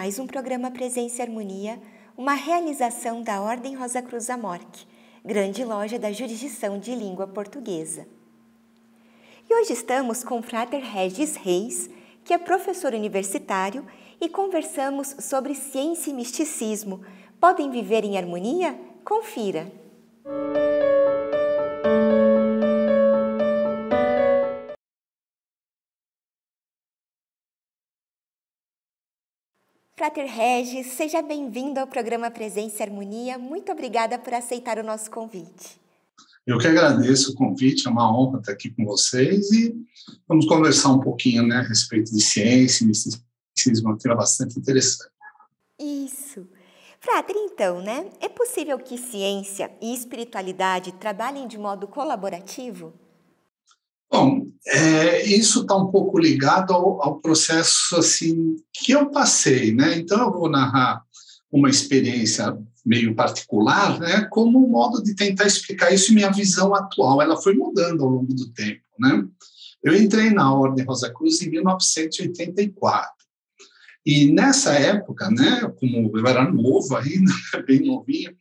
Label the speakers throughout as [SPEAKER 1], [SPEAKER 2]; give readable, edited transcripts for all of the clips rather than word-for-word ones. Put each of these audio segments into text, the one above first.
[SPEAKER 1] mais um programa Presença e Harmonia, uma realização da Ordem Rosa Cruz Amorque, grande loja da jurisdição de língua portuguesa. E hoje estamos com o Frater Regis Reis, que é professor universitário, e conversamos sobre ciência e misticismo. Podem viver em harmonia? Confira! Frater Regis, seja bem-vindo ao programa Presença e Harmonia. Muito obrigada por aceitar o nosso convite.
[SPEAKER 2] Eu que agradeço o convite, é uma honra estar aqui com vocês e vamos conversar um pouquinho, a respeito de ciência e misticismo, um tema bastante interessante.
[SPEAKER 1] Isso. Frater, então, é possível que ciência e espiritualidade trabalhem de modo colaborativo?
[SPEAKER 2] Bom, isso está um pouco ligado ao processo assim, que eu passei, Então, eu vou narrar uma experiência meio particular, como um modo de tentar explicar isso e minha visão atual. Ela foi mudando ao longo do tempo, Eu entrei na Ordem Rosa Cruz em 1984. E nessa época, como eu era novo ainda, bem novinho,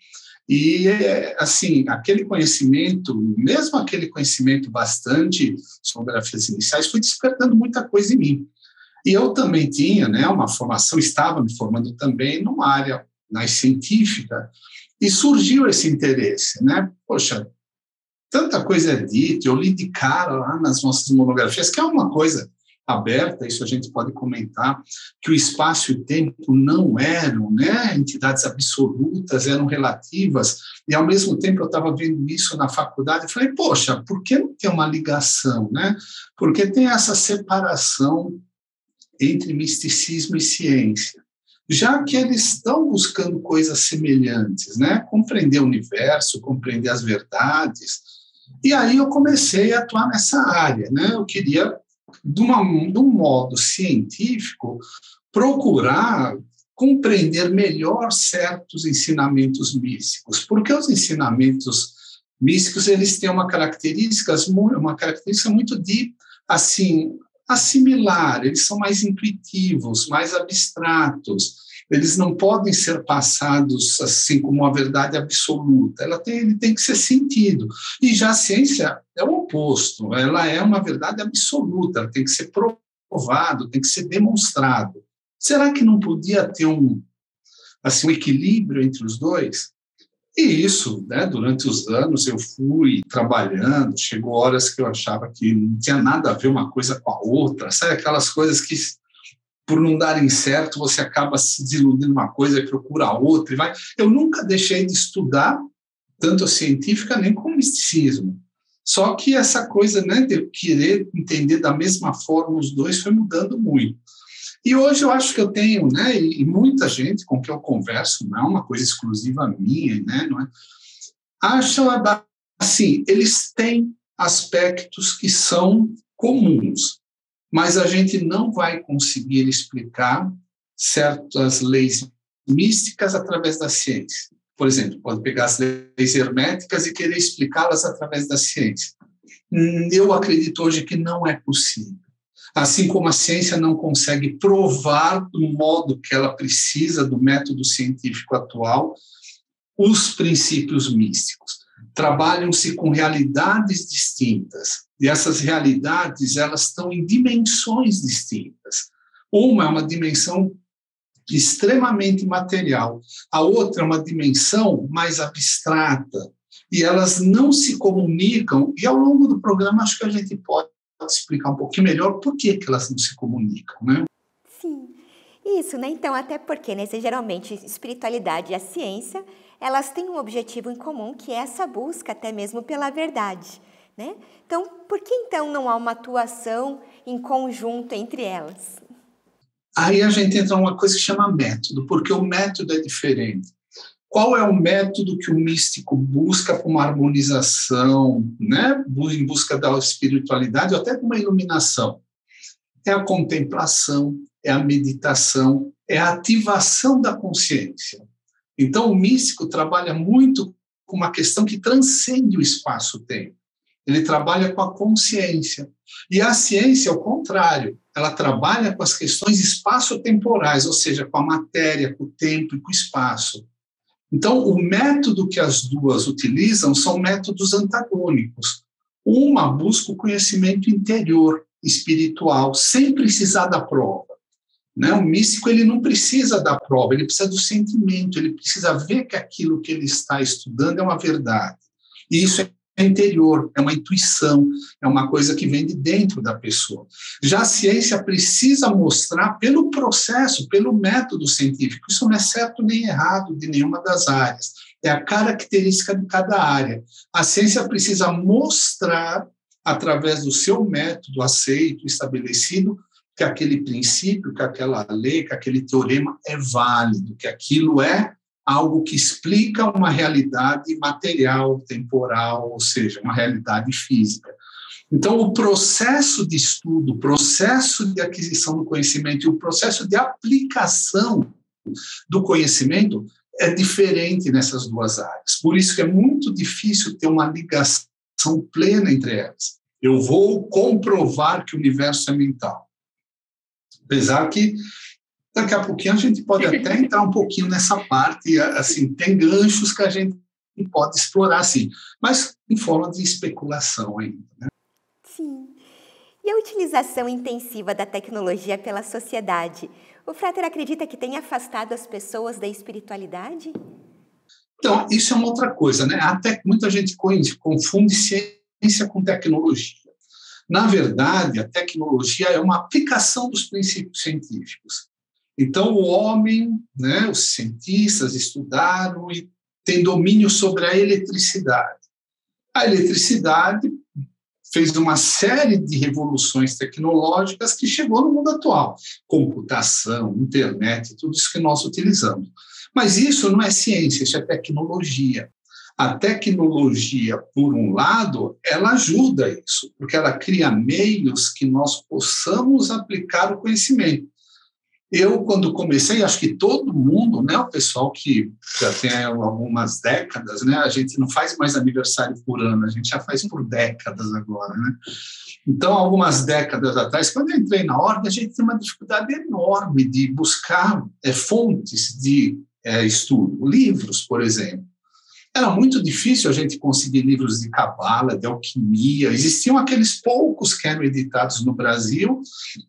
[SPEAKER 2] e, assim, aquele conhecimento, mesmo aquele conhecimento bastante sobre as iniciais, foi despertando muita coisa em mim. E eu também tinha, uma formação, estava me formando também numa área mais científica, e surgiu esse interesse, Poxa, tanta coisa é dita, eu li de cara lá nas nossas monografias, que é uma coisa aberta, isso a gente pode comentar, que o espaço e o tempo não eram entidades absolutas, eram relativas, e ao mesmo tempo eu estava vendo isso na faculdade, e falei, poxa, por que não tem uma ligação, Porque tem essa separação entre misticismo e ciência, já que eles estão buscando coisas semelhantes, compreender o universo, compreender as verdades, e aí eu comecei a atuar nessa área, Eu queria, de um modo científico, procurar compreender melhor certos ensinamentos místicos, porque os ensinamentos místicos eles têm uma característica muito de, assim, assimilar, eles são mais intuitivos, mais abstratos, eles não podem ser passados assim como uma verdade absoluta, ele tem que ser sentido. E já a ciência é o oposto, ela é uma verdade absoluta, ela tem que ser provado, tem que ser demonstrado. Será que não podia ter um equilíbrio entre os dois? E isso, durante os anos eu fui trabalhando, chegou horas que eu achava que não tinha nada a ver uma coisa com a outra, sabe aquelas coisas que, por não darem certo, você acaba se desiludindo uma coisa e procura outra, e vai. Eu nunca deixei de estudar, tanto a científica nem como o misticismo. Só que essa coisa, de eu querer entender da mesma forma os dois foi mudando muito. E hoje eu acho que eu tenho, e muita gente com quem eu converso, não é uma coisa exclusiva minha, não é? Acham, assim, eles têm aspectos que são comuns, mas a gente não vai conseguir explicar certas leis místicas através da ciência. Por exemplo, pode pegar as leis herméticas e querer explicá-las através da ciência. Eu acredito hoje que não é possível. Assim como a ciência não consegue provar do modo que ela precisa, do método científico atual, os princípios místicos. Trabalham-se com realidades distintas, e essas realidades elas estão em dimensões distintas. Uma é uma dimensão extremamente material, a outra é uma dimensão mais abstrata, e elas não se comunicam, e ao longo do programa acho que a gente pode explicar um pouquinho melhor por que elas não se comunicam,
[SPEAKER 1] Sim, isso, Então, até porque, geralmente, espiritualidade e a ciência, elas têm um objetivo em comum, que é essa busca até mesmo pela verdade, Então, por que então não há uma atuação em conjunto entre elas?
[SPEAKER 2] Aí a gente entra numa coisa que chama método, porque o método é diferente. Qual é o método que o místico busca para uma harmonização, em busca da espiritualidade ou até de uma iluminação? É a contemplação, é a meditação, é a ativação da consciência. Então, o místico trabalha muito com uma questão que transcende o espaço-tempo. Ele trabalha com a consciência. E a ciência é o contrário. ela trabalha com as questões espaço-temporais, ou seja, com a matéria, com o tempo e com o espaço. Então, o método que as duas utilizam são métodos antagônicos. Uma busca o conhecimento interior, espiritual, sem precisar da prova. Né? O místico ele não precisa da prova, ele precisa do sentimento, ele precisa ver que aquilo que ele está estudando é uma verdade. E isso é interior, é uma intuição, é uma coisa que vem de dentro da pessoa. Já a ciência precisa mostrar pelo processo, pelo método científico, isso não é certo nem errado de nenhuma das áreas, é a característica de cada área. A ciência precisa mostrar, através do seu método aceito, estabelecido, que aquele princípio, que aquela lei, que aquele teorema é válido, que aquilo é algo que explica uma realidade material, temporal, ou seja, uma realidade física. Então, o processo de estudo, o processo de aquisição do conhecimento e o processo de aplicação do conhecimento é diferente nessas duas áreas. Por isso que é muito difícil ter uma ligação plena entre elas. Eu vou comprovar que o universo é mental. Apesar que daqui a pouquinho a gente pode até entrar um pouquinho nessa parte, assim, tem ganchos que a gente pode explorar, assim, mas em forma de especulação ainda, né?
[SPEAKER 1] Sim. E a utilização intensiva da tecnologia pela sociedade, o Frater acredita que tem afastado as pessoas da espiritualidade?
[SPEAKER 2] Então, isso é uma outra coisa, né? Até muita gente confunde ciência com tecnologia. Na verdade, a tecnologia é uma aplicação dos princípios científicos. Então, o homem, né, os cientistas estudaram e têm domínio sobre a eletricidade. A eletricidade fez uma série de revoluções tecnológicas que chegou no mundo atual. Computação, internet, tudo isso que nós utilizamos. Mas isso não é ciência, isso é tecnologia. A tecnologia, por um lado, ela ajuda isso, porque ela cria meios que nós possamos aplicar o conhecimento. Eu, quando comecei, acho que todo mundo, né, o pessoal que já tem algumas décadas, né, a gente não faz mais aniversário por ano, a gente já faz por décadas agora, né? Então, algumas décadas atrás, quando eu entrei na ordem, a gente tem uma dificuldade enorme de buscar fontes de estudo, livros, por exemplo. Era muito difícil a gente conseguir livros de cabala, de alquimia. Existiam aqueles poucos que eram editados no Brasil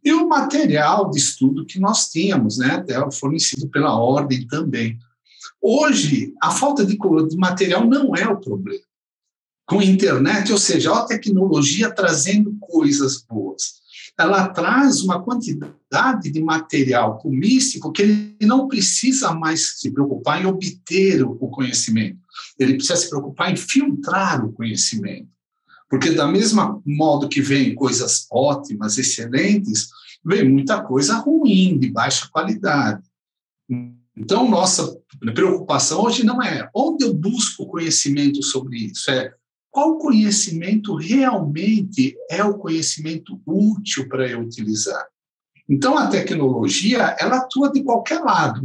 [SPEAKER 2] e o material de estudo que nós tínhamos, né, até fornecido pela ordem também. Hoje, a falta de material não é o problema. Com a internet, ou seja, a tecnologia trazendo coisas boas. Ela traz uma quantidade de material místico que ele não precisa mais se preocupar em obter o conhecimento. Ele precisa se preocupar em filtrar o conhecimento. Porque, da mesma modo que vem coisas ótimas, excelentes, vem muita coisa ruim, de baixa qualidade. Então, nossa preocupação hoje não é onde eu busco conhecimento sobre isso, é qual conhecimento realmente é o conhecimento útil para eu utilizar. Então, a tecnologia, ela atua de qualquer lado,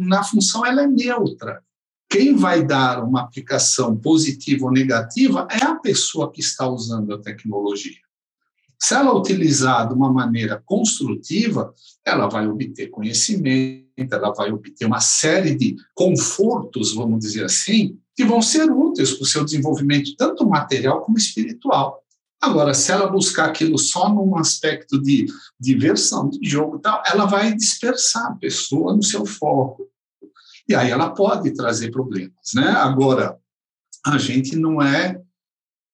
[SPEAKER 2] na função ela é neutra. Quem vai dar uma aplicação positiva ou negativa é a pessoa que está usando a tecnologia. Se ela utilizar de uma maneira construtiva, ela vai obter conhecimento, ela vai obter uma série de confortos, vamos dizer assim, que vão ser úteis para o seu desenvolvimento, tanto material como espiritual. Agora, se ela buscar aquilo só num aspecto de diversão, de jogo e tal, ela vai dispersar a pessoa no seu foco. E aí ela pode trazer problemas, né? Agora, a gente não é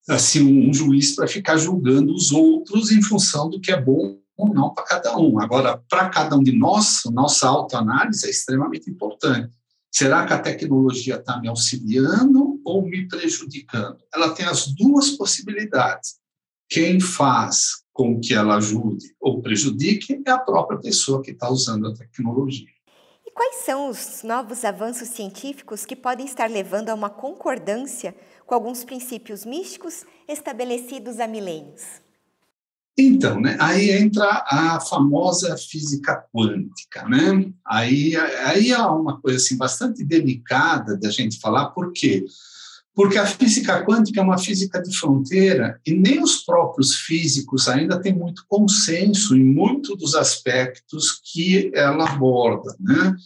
[SPEAKER 2] assim um juiz para ficar julgando os outros em função do que é bom ou não para cada um. Agora, para cada um de nós, nossa autoanálise é extremamente importante. Será que a tecnologia está me auxiliando ou me prejudicando? Ela tem as duas possibilidades. Quem faz com que ela ajude ou prejudique é a própria pessoa que está usando a tecnologia.
[SPEAKER 1] E quais são os novos avanços científicos que podem estar levando a uma concordância com alguns princípios místicos estabelecidos há milênios?
[SPEAKER 2] Então, né, aí entra a famosa física quântica, né? Aí é uma coisa assim, bastante delicada da gente falar, por quê? Porque a física quântica é uma física de fronteira e nem os próprios físicos ainda têm muito consenso em muitos dos aspectos que ela aborda, né?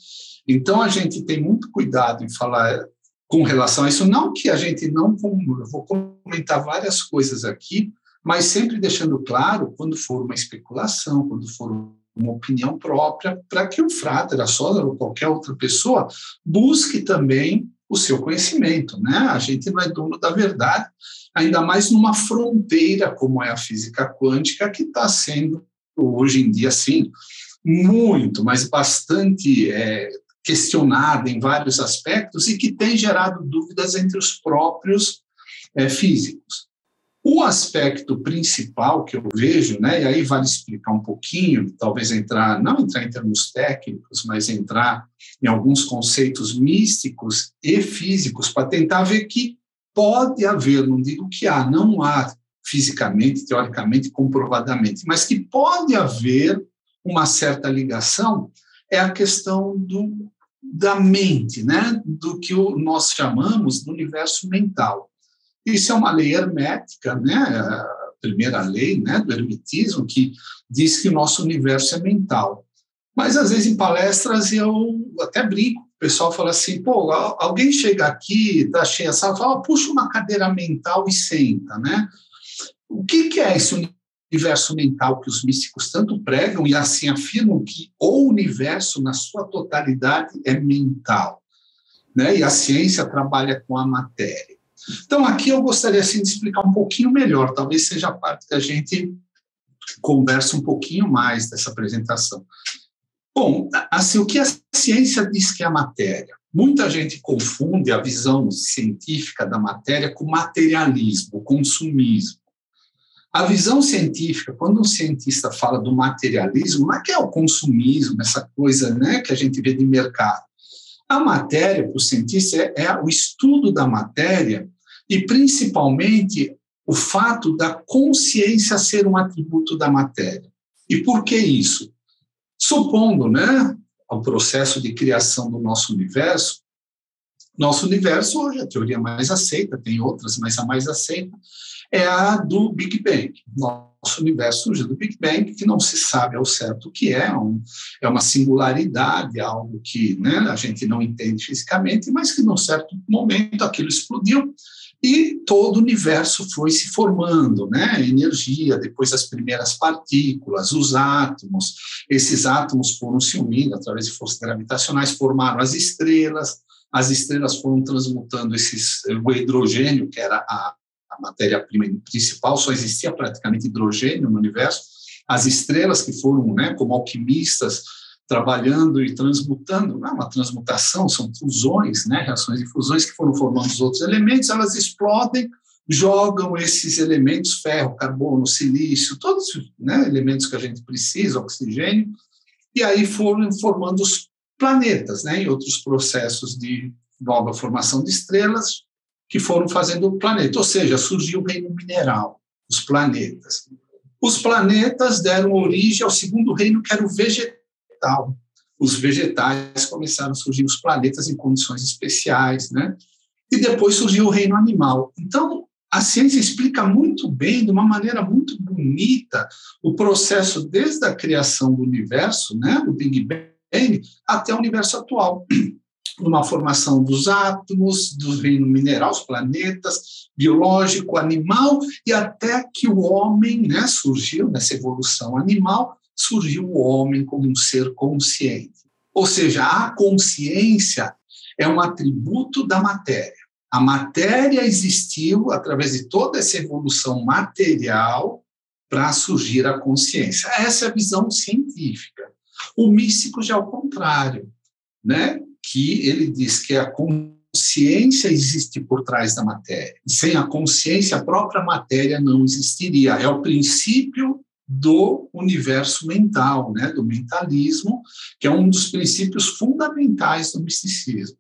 [SPEAKER 2] Então, a gente tem muito cuidado em falar com relação a isso, não que a gente não... Eu vou comentar várias coisas aqui, mas sempre deixando claro, quando for uma especulação, quando for uma opinião própria, para que o Frater, a Solar ou qualquer outra pessoa busque também o seu conhecimento, né? A gente não é dono da verdade, ainda mais numa fronteira como é a física quântica, que está sendo, hoje em dia, sim, muito, mas bastante questionada em vários aspectos e que tem gerado dúvidas entre os próprios físicos. O aspecto principal que eu vejo, né, e aí vale explicar um pouquinho, talvez não entrar em termos técnicos, mas entrar em alguns conceitos místicos e físicos para tentar ver que pode haver, não digo que não há fisicamente, teoricamente, comprovadamente, mas que pode haver uma certa ligação, é a questão da mente, né, do que nós chamamos do universo mental. Isso é uma lei hermética, né? A primeira lei, né, do hermetismo, que diz que o nosso universo é mental. Mas, às vezes, em palestras, eu até brinco, o pessoal fala assim, pô, alguém chega aqui, está cheia a sala, fala, puxa uma cadeira mental e senta, né? O que é esse universo mental que os místicos tanto pregam e assim afirmam que o universo, na sua totalidade, é mental, né? E a ciência trabalha com a matéria. Então, aqui eu gostaria assim, de explicar um pouquinho melhor, talvez seja a parte que a gente conversa um pouquinho mais dessa apresentação. Bom, assim, o que a ciência diz que é a matéria? Muita gente confunde a visão científica da matéria com materialismo, consumismo. A visão científica, quando um cientista fala do materialismo, não é que é o consumismo, essa coisa, né, que a gente vê de mercado. A matéria, para o cientista, é o estudo da matéria e, principalmente, o fato da consciência ser um atributo da matéria. E por que isso? Supondo, né, o processo de criação do nosso universo hoje, a teoria mais aceita, tem outras, mas a mais aceita, é a do Big Bang. Nosso universo surgiu do Big Bang, que não se sabe ao certo o que é uma singularidade, algo que, né, a gente não entende fisicamente, mas que, num certo momento, aquilo explodiu e todo o universo foi se formando, né? Energia, depois as primeiras partículas, os átomos. Esses átomos foram se unindo através de forças gravitacionais, formaram as estrelas foram transmutando o hidrogênio, que era a matéria-prima principal, só existia praticamente hidrogênio no universo. As estrelas que foram, né, como alquimistas, trabalhando e transmutando, não é uma transmutação, são fusões, né, reações de fusões que foram formando os outros elementos, elas explodem, jogam esses elementos, ferro, carbono, silício, todos, né, elementos que a gente precisa, oxigênio, e aí foram formando os planetas, né, e outros processos de nova formação de estrelas que foram fazendo o planeta, ou seja, surgiu o reino mineral, os planetas. Os planetas deram origem ao segundo reino, que era o vegetal. Os vegetais começaram a surgir nos planetas em condições especiais, né? E depois surgiu o reino animal. Então, a ciência explica muito bem, de uma maneira muito bonita, o processo desde a criação do universo, né, do Big Bang, até o universo atual. Numa formação dos átomos, do reino mineral, os planetas, biológico, animal, e até que o homem, né, surgiu, nessa evolução animal, surgiu o homem como um ser consciente. Ou seja, a consciência é um atributo da matéria. A matéria existiu através de toda essa evolução material para surgir a consciência. Essa é a visão científica. O místico já é o contrário, né? Que ele diz que a consciência existe por trás da matéria. Sem a consciência, a própria matéria não existiria. É o princípio do universo mental, né, do mentalismo, que é um dos princípios fundamentais do misticismo.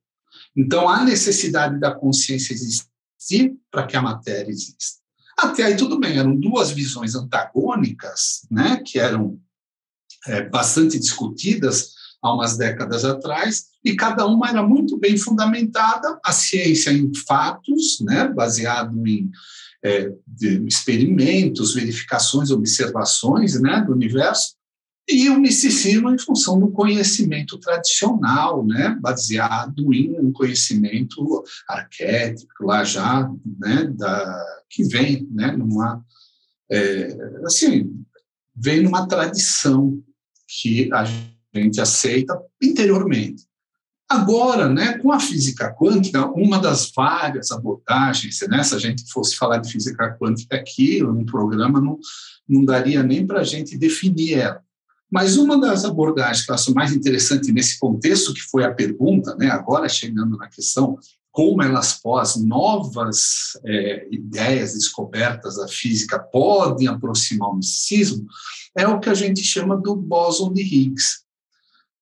[SPEAKER 2] Então, há necessidade da consciência existir para que a matéria exista. Até aí tudo bem, eram duas visões antagônicas, né, que eram bastante discutidas há umas décadas atrás, e cada uma era muito bem fundamentada, a ciência em fatos, né, baseado em de experimentos, verificações, observações, né, do universo, e o misticismo em função do conhecimento tradicional, né, baseado em um conhecimento arquétipo, lá já, né, que vem, né, vem numa tradição que a gente aceita interiormente. Agora, né, com a física quântica, uma das várias abordagens, né, se a gente fosse falar de física quântica aqui, no programa, não daria nem para a gente definir ela. Mas uma das abordagens que eu acho mais interessante nesse contexto, que foi a pergunta, né, agora chegando na questão, como elas novas ideias, descobertas da física podem aproximar o misticismo, é o que a gente chama do bóson de Higgs.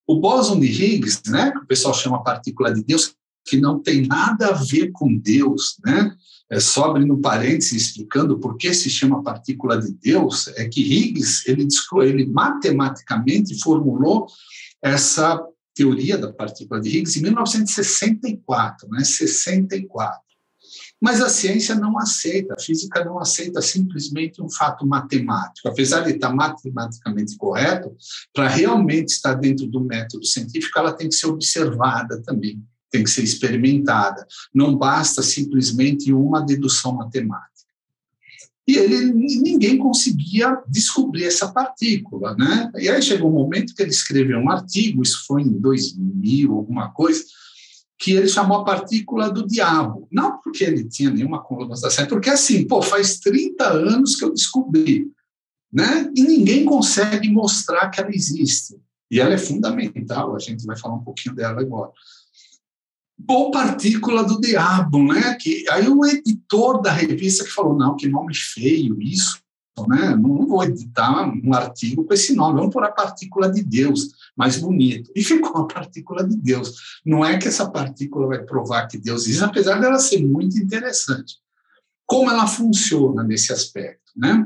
[SPEAKER 2] O bóson de Higgs, né, que o pessoal chama partícula de Deus, que não tem nada a ver com Deus, né? Só abrindo parênteses, explicando por que se chama partícula de Deus, é que Higgs, ele matematicamente formulou essa teoria da partícula de Higgs em 1964, né? 64. Mas a ciência não aceita, a física não aceita simplesmente um fato matemático. Apesar de estar matematicamente correto, para realmente estar dentro do método científico, ela tem que ser observada também, tem que ser experimentada. Não basta simplesmente uma dedução matemática. E ninguém conseguia descobrir essa partícula, né? E aí chegou um momento que ele escreveu um artigo, isso foi em 2000, alguma coisa, que ele chamou a partícula do diabo. Não porque ele tinha nenhuma conotação, porque assim, faz 30 anos que eu descobri, né? E ninguém consegue mostrar que ela existe. E ela é fundamental, a gente vai falar um pouquinho dela agora. Partícula do diabo, né? Que aí o editor da revista que falou, não, que nome feio isso, né? Não vou editar um artigo com esse nome, vamos pôr a partícula de Deus, mais bonito. E ficou a partícula de Deus. Não é que essa partícula vai provar que Deus existe, apesar dela ser muito interessante. Como ela funciona nesse aspecto, né?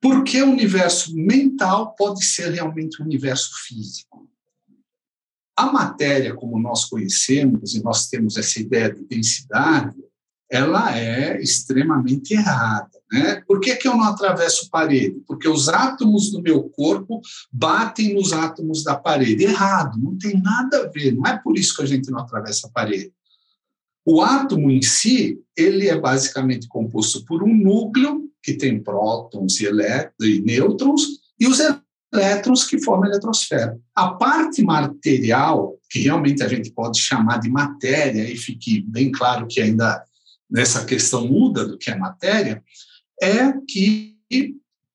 [SPEAKER 2] Porque o universo mental pode ser realmente um universo físico. A matéria, como nós conhecemos, e nós temos essa ideia de densidade, ela é extremamente errada, né? Por que eu não atravesso parede? Porque os átomos do meu corpo batem nos átomos da parede. Errado, não tem nada a ver, não é por isso que a gente não atravessa a parede. O átomo em si, ele é basicamente composto por um núcleo, que tem prótons e nêutrons, e os elétrons que formam a eletrosfera. A parte material, que realmente a gente pode chamar de matéria, e fique bem claro que ainda nessa questão muda do que é matéria, é que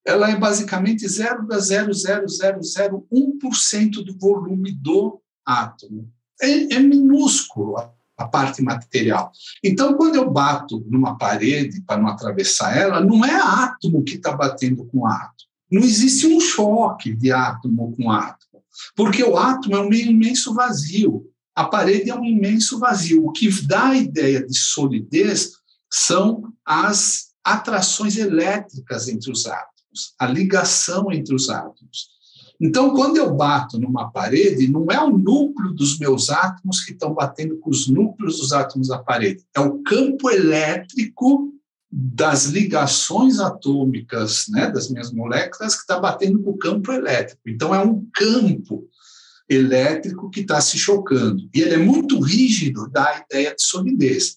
[SPEAKER 2] ela é basicamente 0,00001% do volume do átomo. É minúsculo a parte material. Então, quando eu bato numa parede para não atravessar ela, não é átomo que está batendo com átomo. Não existe um choque de átomo com átomo, porque o átomo é um imenso vazio, a parede é um imenso vazio. O que dá a ideia de solidez são as atrações elétricas entre os átomos, a ligação entre os átomos. Então, quando eu bato numa parede, não é o núcleo dos meus átomos que estão batendo com os núcleos dos átomos da parede, é o campo elétrico das ligações atômicas, né, das minhas moléculas, que está batendo com o campo elétrico. Então, é um campo elétrico que está se chocando. E ele é muito rígido, dá a ideia de solidez.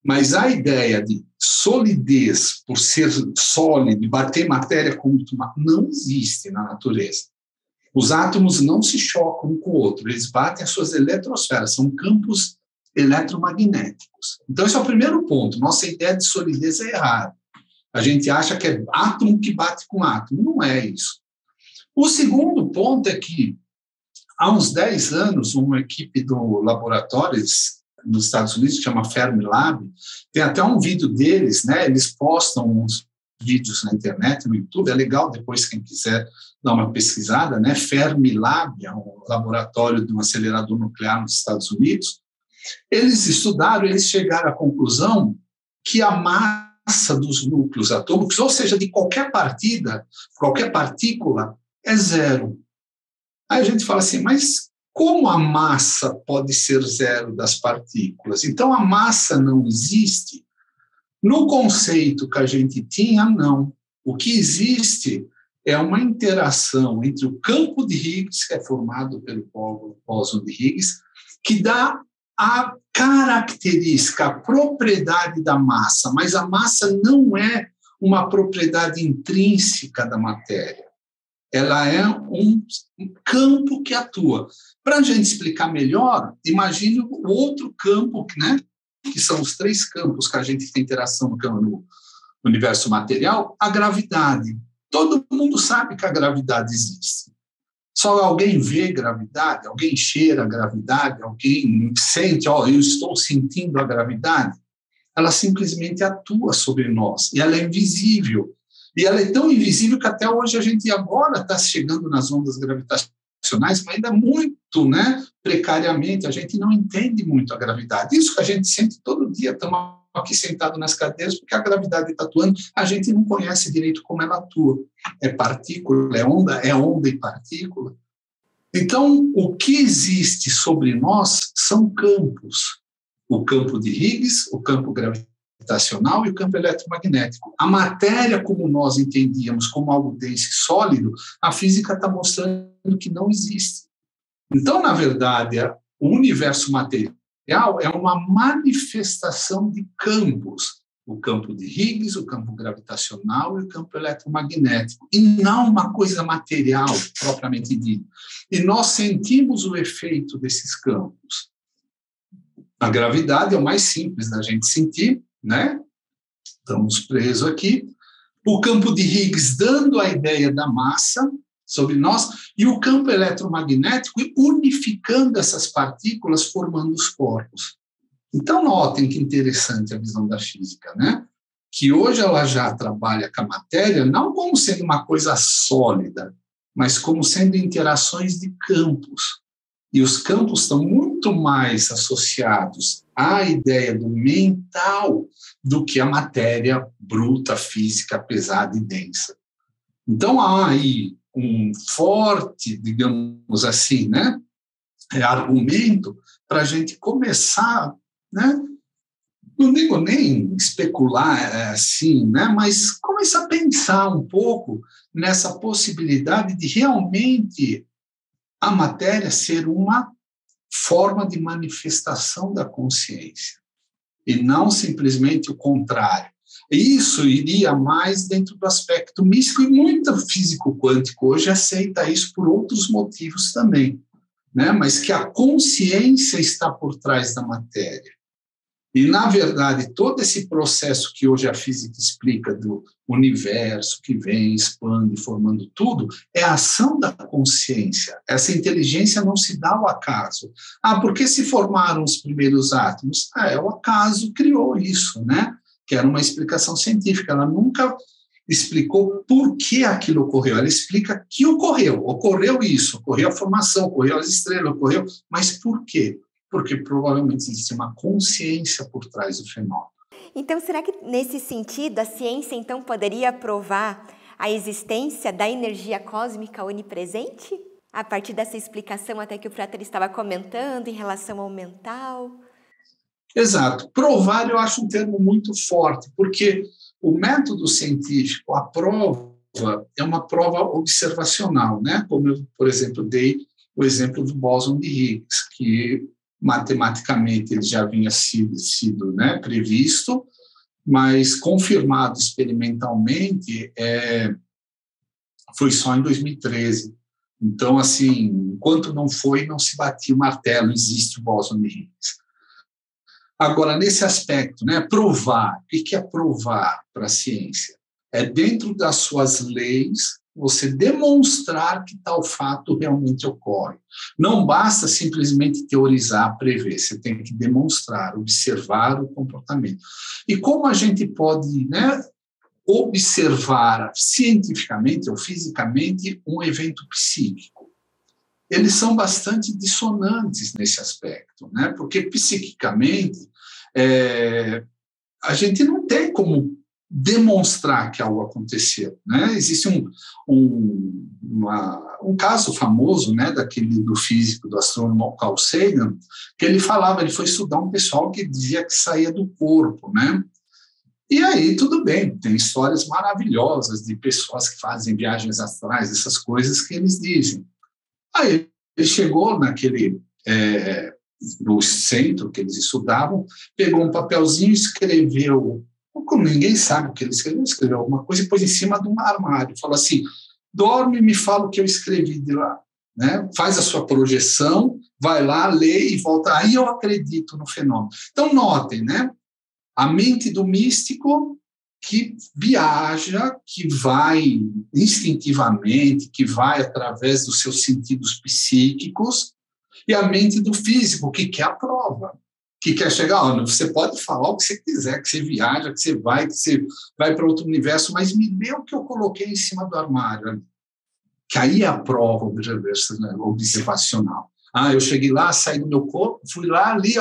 [SPEAKER 2] Mas a ideia de solidez, por ser sólido, bater matéria contra uma, não existe na natureza. Os átomos não se chocam um com o outro, eles batem as suas eletrosferas, são campos eletromagnéticos. Então, esse é o primeiro ponto. Nossa ideia de solidez é errada. A gente acha que é átomo que bate com átomo. Não é isso. O segundo ponto é que, há uns 10 anos, uma equipe do laboratórios nos Estados Unidos, que chama Fermilab, tem até um vídeo deles, né? Eles postam uns vídeos na internet, no YouTube, é legal depois quem quiser dar uma pesquisada, né? Fermilab é um laboratório de um acelerador nuclear nos Estados Unidos. Eles estudaram, eles chegaram à conclusão que a massa dos núcleos atômicos, ou seja, de qualquer partícula, é zero. Aí a gente fala assim, mas como a massa pode ser zero das partículas? Então, a massa não existe? No conceito que a gente tinha, não. O que existe é uma interação entre o campo de Higgs, que é formado pelo bóson de Higgs, que dá a característica, a propriedade da massa, mas a massa não é uma propriedade intrínseca da matéria. Ela é um campo que atua. Para a gente explicar melhor, imagine o outro campo, né, que são os 3 campos que a gente tem interação no universo material, a gravidade. Todo mundo sabe que a gravidade existe. Só alguém vê gravidade, alguém cheira a gravidade, alguém sente, eu estou sentindo a gravidade. Ela simplesmente atua sobre nós, e ela é invisível. E ela é tão invisível que até hoje a gente agora está chegando nas ondas gravitacionais, mas ainda muito, né, precariamente, a gente não entende muito a gravidade. Isso que a gente sente todo dia, estamos aqui sentados nas cadeiras, porque a gravidade está atuando, a gente não conhece direito como ela atua. É partícula, é onda e partícula. Então, o que existe sobre nós são campos. O campo de Higgs, o campo gravitacional e o campo eletromagnético. A matéria, como nós entendíamos como algo denso e sólido, a física está mostrando que não existe. Então, na verdade, o universo material é uma manifestação de campos. O campo de Higgs, o campo gravitacional e o campo eletromagnético. E não uma coisa material, propriamente dita. E nós sentimos o efeito desses campos. A gravidade é o mais simples da gente sentir, né? Estamos presos aqui. O campo de Higgs dando a ideia da massa sobre nós e o campo eletromagnético unificando essas partículas, formando os corpos. Então, notem que interessante a visão da física, né? Que hoje ela já trabalha com a matéria não como sendo uma coisa sólida, mas como sendo interações de campos. E os campos estão muito mais associados à ideia do mental do que a matéria bruta, física, pesada e densa. Então, há aí um forte, digamos assim, né, argumento para a gente começar, né, não digo nem especular assim, né, mas começar a pensar um pouco nessa possibilidade de realmente a matéria ser uma forma de manifestação da consciência, e não simplesmente o contrário. Isso iria mais dentro do aspecto místico, e muito físico quântico hoje aceita isso por outros motivos também, né? Mas que a consciência está por trás da matéria. E, na verdade, todo esse processo que hoje a física explica do universo que vem, expande, formando tudo, é a ação da consciência. Essa inteligência não se dá ao acaso. Por que se formaram os primeiros átomos? O acaso criou isso, né? Que era uma explicação científica. Ela nunca explicou por que aquilo ocorreu. Ela explica que ocorreu. Ocorreu isso, ocorreu a formação, ocorreu as estrelas, ocorreu... Mas por quê? Porque provavelmente existe uma consciência por trás do fenômeno.
[SPEAKER 1] Então, será que nesse sentido a ciência então poderia provar a existência da energia cósmica onipresente? A partir dessa explicação até que o Frater estava comentando em relação ao mental?
[SPEAKER 2] Exato. Provar eu acho um termo muito forte, porque o método científico, a prova, é uma prova observacional, né? Como eu, por exemplo, dei o exemplo do bóson de Higgs, que matematicamente ele já havia sido né, previsto, mas confirmado experimentalmente foi só em 2013. Então, assim, enquanto não foi, não se batia o martelo, existe o bóson de Higgs. Agora, nesse aspecto, né, provar, o que é provar para a ciência? É dentro das suas leis, você demonstrar que tal fato realmente ocorre. Não basta simplesmente teorizar, prever, você tem que demonstrar, observar o comportamento. E como a gente pode, né, observar cientificamente ou fisicamente um evento psíquico? Eles são bastante dissonantes nesse aspecto, né? Porque psiquicamente a gente não tem como demonstrar que algo aconteceu, né? Existe um caso famoso, né, do físico, do astrônomo Carl Sagan, que ele foi estudar um pessoal que dizia que saía do corpo, né? E aí, tudo bem, tem histórias maravilhosas de pessoas que fazem viagens astrais, essas coisas que eles dizem. Aí ele chegou no centro que eles estudavam, pegou um papelzinho, escreveu, como ninguém sabe o que ele escreveu alguma coisa e pôs em cima de um armário, falou assim, dorme e me fala o que eu escrevi de lá, né? Faz a sua projeção, vai lá, lê e volta, aí eu acredito no fenômeno. Então, notem, né? A mente do místico que viaja, que vai instintivamente, que vai através dos seus sentidos psíquicos, e a mente do físico, que quer a prova, que quer chegar, olha, você pode falar o que você quiser, que você viaja, que você vai para outro universo, mas me lê o que eu coloquei em cima do armário, que aí é a prova observacional. Eu cheguei lá, saí do meu corpo, fui lá, ali,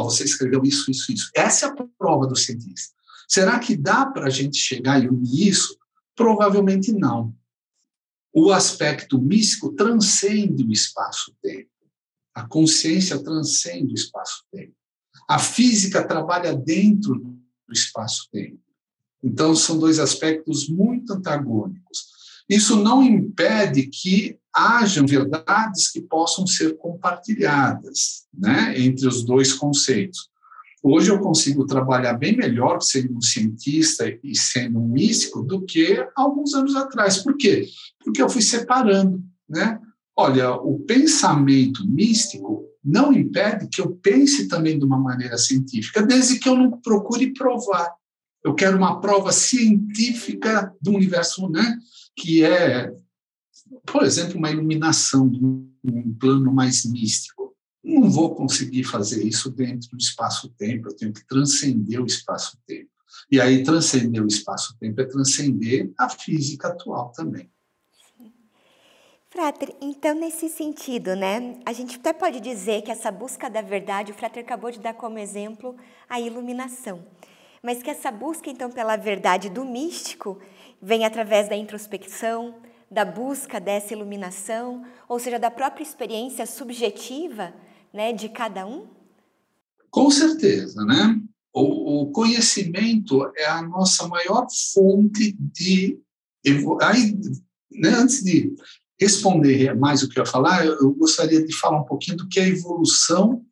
[SPEAKER 2] você escreveu isso, isso, isso. Essa é a prova do cientista. Será que dá para a gente chegar e unir isso? Provavelmente não. O aspecto místico transcende o espaço-tempo. A consciência transcende o espaço-tempo. A física trabalha dentro do espaço-tempo. Então, são dois aspectos muito antagônicos. Isso não impede que hajam verdades que possam ser compartilhadas, né, entre os dois conceitos. Hoje eu consigo trabalhar bem melhor sendo um cientista e sendo um místico do que alguns anos atrás. Por quê? Porque eu fui separando, né? Olha, o pensamento místico não impede que eu pense também de uma maneira científica, desde que eu não procure provar. Eu quero uma prova científica do universo, né? Que é, por exemplo, uma iluminação de um plano mais místico. Não vou conseguir fazer isso dentro do espaço-tempo, eu tenho que transcender o espaço-tempo. E aí, transcender o espaço-tempo é transcender a física atual também.
[SPEAKER 1] Sim. Frater, então, nesse sentido, né, a gente até pode dizer que essa busca da verdade, o Frater acabou de dar como exemplo a iluminação, mas que essa busca, então, pela verdade do místico vem através da introspecção, da busca dessa iluminação, ou seja, da própria experiência subjetiva, né, de cada um?
[SPEAKER 2] Com certeza, né? O conhecimento é a nossa maior fonte de... Aí, né, antes de responder mais o que eu ia falar, eu gostaria de falar um pouquinho do que é evolução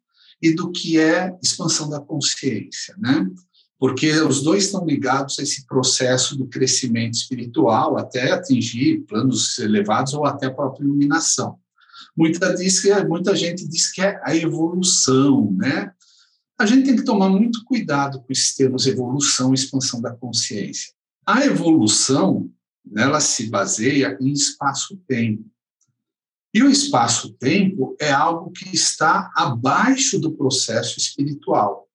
[SPEAKER 2] e do que é expansão da consciência, né? Porque os dois estão ligados a esse processo do crescimento espiritual até atingir planos elevados ou até a própria iluminação. Muita gente diz que é a evolução, né? A gente tem que tomar muito cuidado com esses termos evolução e expansão da consciência. A evolução, ela se baseia em espaço-tempo. E o espaço-tempo é algo que está abaixo do processo espiritual.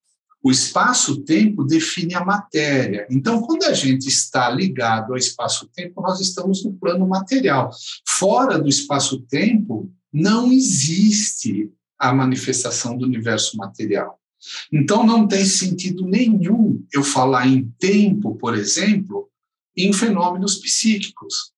[SPEAKER 2] O espaço-tempo define a matéria. Então, quando a gente está ligado ao espaço-tempo, nós estamos no plano material. Fora do espaço-tempo, não existe a manifestação do universo material. Então, não tem sentido nenhum eu falar em tempo, por exemplo, em fenômenos psíquicos.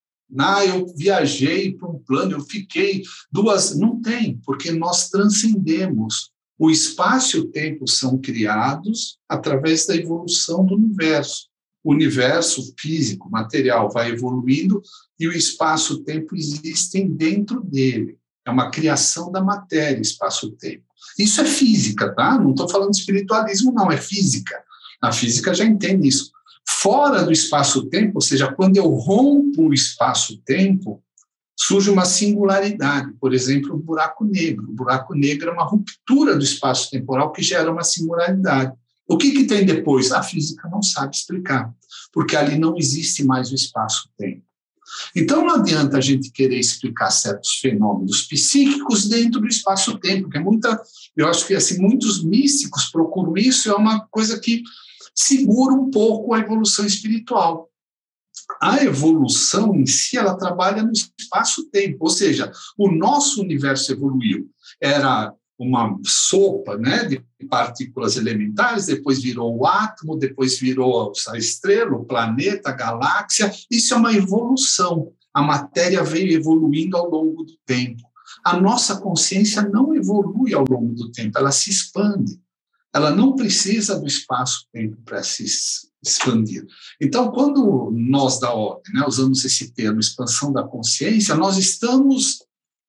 [SPEAKER 2] Eu viajei para um plano, eu fiquei 2... Não tem, porque nós transcendemos. O espaço e o tempo são criados através da evolução do universo. O universo físico, material, vai evoluindo e o espaço e o tempo existem dentro dele. É uma criação da matéria, espaço-tempo. Isso é física, tá? Não estou falando de espiritualismo, não, é física. A física já entende isso. Fora do espaço-tempo, ou seja, quando eu rompo o espaço-tempo, surge uma singularidade, por exemplo, o buraco negro. O buraco negro é uma ruptura do espaço-temporal que gera uma singularidade. O que tem depois? A física não sabe explicar, porque ali não existe mais o espaço-tempo. Então, não adianta a gente querer explicar certos fenômenos psíquicos dentro do espaço-tempo, que eu acho que assim, muitos místicos procuram isso, é uma coisa que segura um pouco a evolução espiritual. A evolução em si, ela trabalha no espaço-tempo, ou seja, o nosso universo evoluiu. Era uma sopa, né, de partículas elementares, depois virou o átomo, depois virou a estrela, o planeta, a galáxia. Isso é uma evolução. A matéria veio evoluindo ao longo do tempo. A nossa consciência não evolui ao longo do tempo, ela se expande. Ela não precisa do espaço-tempo para se expandir. Então, quando nós da ordem, né, usamos esse termo, expansão da consciência, nós estamos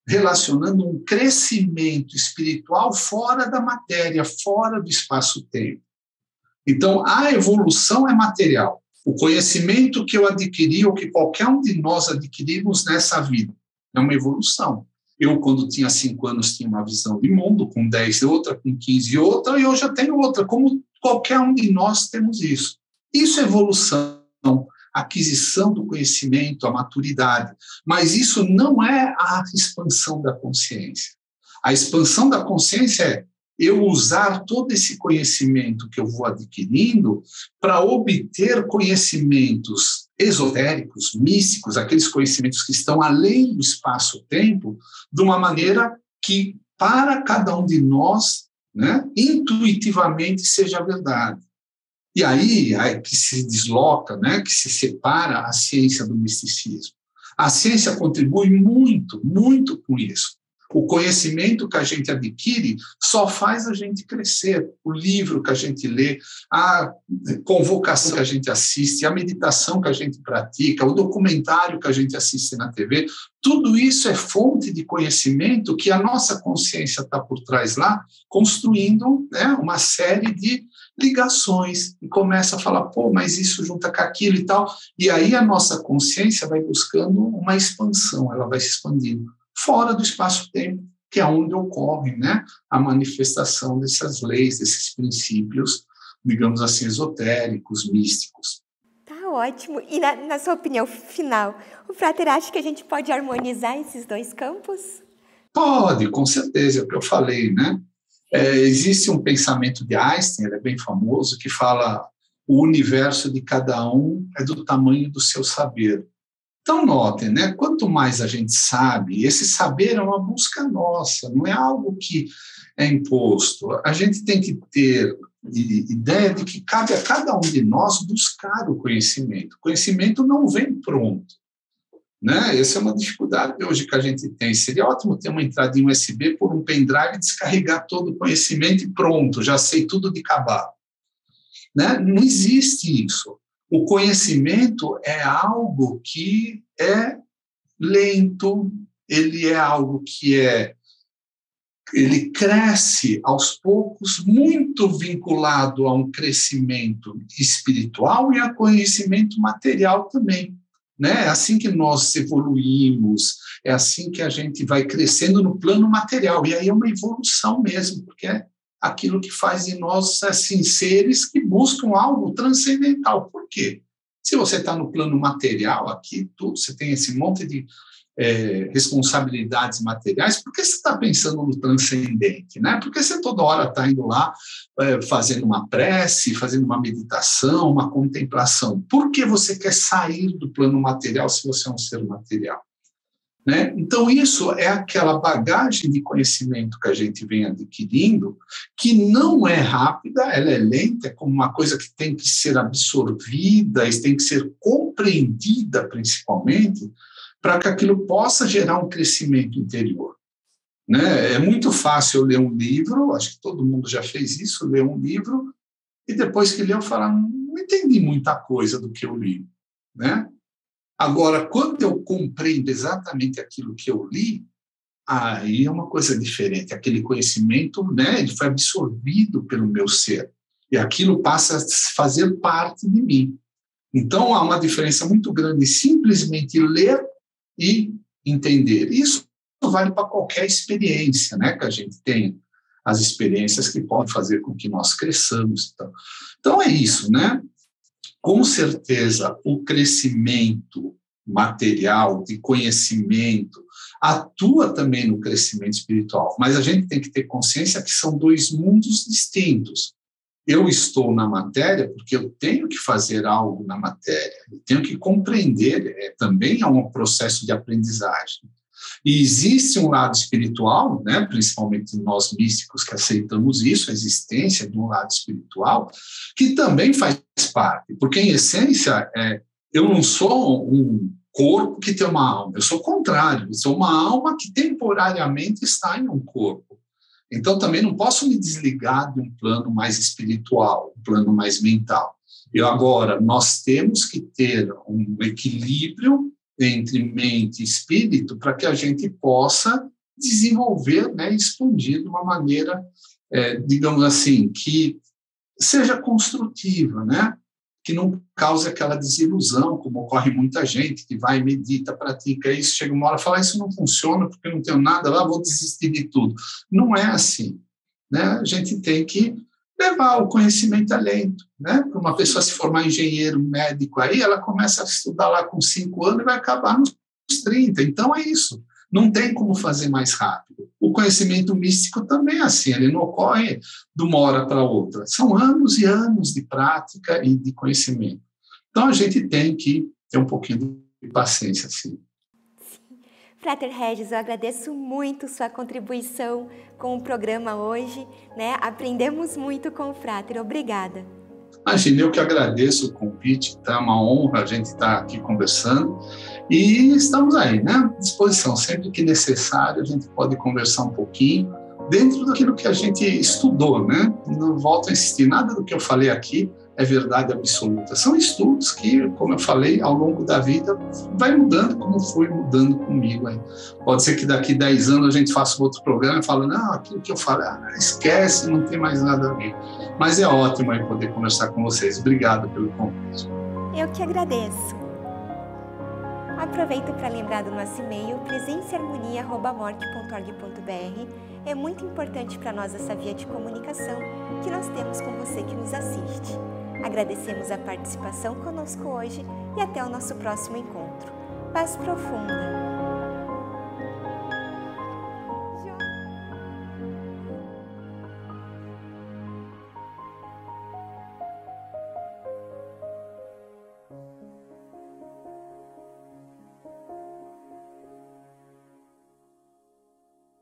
[SPEAKER 2] relacionando um crescimento espiritual fora da matéria, fora do espaço-tempo. Então, a evolução é material. O conhecimento que eu adquiri, ou que qualquer um de nós adquirimos nessa vida, é uma evolução. Eu, quando tinha 5 anos, tinha uma visão de mundo, com 10 outra, com 15 outra, e hoje eu tenho outra. Como qualquer um de nós temos isso. Isso é evolução, a aquisição do conhecimento, a maturidade. Mas isso não é a expansão da consciência. A expansão da consciência é eu usar todo esse conhecimento que eu vou adquirindo para obter conhecimentos esotéricos, místicos, aqueles conhecimentos que estão além do espaço-tempo, de uma maneira que, para cada um de nós, né, intuitivamente seja verdade. E aí é que se desloca, né, que se separa a ciência do misticismo. A ciência contribui muito, muito com isso. O conhecimento que a gente adquire só faz a gente crescer. O livro que a gente lê, a convocação que a gente assiste, a meditação que a gente pratica, o documentário que a gente assiste na TV, tudo isso é fonte de conhecimento que a nossa consciência está por trás lá, construindo, né, uma série de ligações, e começa a falar, pô, mas isso junta com aquilo e tal, e aí a nossa consciência vai buscando uma expansão, ela vai se expandindo fora do espaço-tempo, que é onde ocorre, né, a manifestação dessas leis, desses princípios, digamos assim, esotéricos, místicos.
[SPEAKER 1] Tá ótimo. E na sua opinião final, o Frater acha que a gente pode harmonizar esses dois campos?
[SPEAKER 2] Pode, com certeza, é o que eu falei, né? Existe um pensamento de Einstein, ele é bem famoso, que fala o universo de cada um é do tamanho do seu saber. Então, notem, né? Quanto mais a gente sabe, esse saber é uma busca nossa, não é algo que é imposto. A gente tem que ter ideia de que cabe a cada um de nós buscar o conhecimento. O conhecimento não vem pronto, né? Essa é uma dificuldade hoje que a gente tem. Seria ótimo ter uma entradinha USB por um pendrive e descarregar todo o conhecimento e pronto, já sei tudo de cabalo, né? Não existe isso. O conhecimento é algo que é lento, ele é algo que ele cresce aos poucos, muito vinculado a um crescimento espiritual e a conhecimento material também, né? É assim que nós evoluímos, é assim que a gente vai crescendo no plano material, e aí é uma evolução mesmo, porque é aquilo que faz de nós, assim, seres que buscam algo transcendental. Por quê? Se você está no plano material aqui, tudo, você tem esse monte de responsabilidades materiais, por que você está pensando no transcendente, né? Porque você toda hora está indo lá fazendo uma prece, fazendo uma meditação, uma contemplação. Por que você quer sair do plano material se você é um ser material? Né? Então, isso é aquela bagagem de conhecimento que a gente vem adquirindo, que não é rápida, ela é lenta, é como uma coisa que tem que ser absorvida, tem que ser compreendida, principalmente, para que aquilo possa gerar um crescimento interior. Né? É muito fácil eu ler um livro, acho que todo mundo já fez isso, ler um livro, e depois que leu, falar, não entendi muita coisa do que eu li, né? Agora, quando eu compreendo exatamente aquilo que eu li, aí é uma coisa diferente. Aquele conhecimento, né, ele foi absorvido pelo meu ser. E aquilo passa a fazer parte de mim. Então, há uma diferença muito grande simplesmente ler e entender. Isso vale para qualquer experiência, né, que a gente tem. As experiências que podem fazer com que nós cresçamos. Então é isso, né? Com certeza, o crescimento material, de conhecimento, atua também no crescimento espiritual, mas a gente tem que ter consciência que são dois mundos distintos. Eu estou na matéria porque eu tenho que fazer algo na matéria, eu tenho que compreender, também é um processo de aprendizagem. E existe um lado espiritual, né, principalmente nós místicos que aceitamos isso, a existência de um lado espiritual, que também faz parte, porque, em essência, eu não sou um corpo que tem uma alma, eu sou o contrário, eu sou uma alma que temporariamente está em um corpo. Então, também não posso me desligar de um plano mais espiritual, um plano mais mental. Agora, nós temos que ter um equilíbrio entre mente e espírito para que a gente possa desenvolver, né, expandir de uma maneira, digamos assim, que seja construtiva, né? Que não cause aquela desilusão, como ocorre muita gente que vai, medita, pratica isso, chega uma hora e fala, isso não funciona porque eu não tenho nada, vou desistir de tudo. Não é assim, né? A gente tem que levar o conhecimento além, né? Para uma pessoa se formar engenheiro, médico, aí ela começa a estudar lá com 5 anos e vai acabar nos 30. Então é isso. Não tem como fazer mais rápido. O conhecimento místico também é assim, ele não ocorre de uma hora para outra. São anos e anos de prática e de conhecimento. Então a gente tem que ter um pouquinho de paciência, sim.
[SPEAKER 1] Frater Regis, eu agradeço muito sua contribuição com o programa hoje, né? Aprendemos muito com o Frater. Obrigada.
[SPEAKER 2] Imagina, eu que agradeço o convite, tá uma honra a gente estar aqui conversando e estamos aí, né? À disposição, sempre que necessário a gente pode conversar um pouquinho dentro daquilo que a gente estudou, né? Não volto a insistir, nada do que eu falei aqui é verdade absoluta. São estudos que, como eu falei, ao longo da vida vai mudando, como foi mudando comigo aí. Pode ser que daqui 10 anos a gente faça outro programa e fale, não, aquilo que eu falei, esquece, não tem mais nada a ver. Mas é ótimo aí poder conversar com vocês. Obrigado pelo convite.
[SPEAKER 1] Eu que agradeço. Aproveito para lembrar do nosso e-mail presenceharmonia@morte.org.br. É muito importante para nós essa via de comunicação que nós temos com você que nos assiste. Agradecemos a participação conosco hoje e até o nosso próximo encontro. Paz profunda!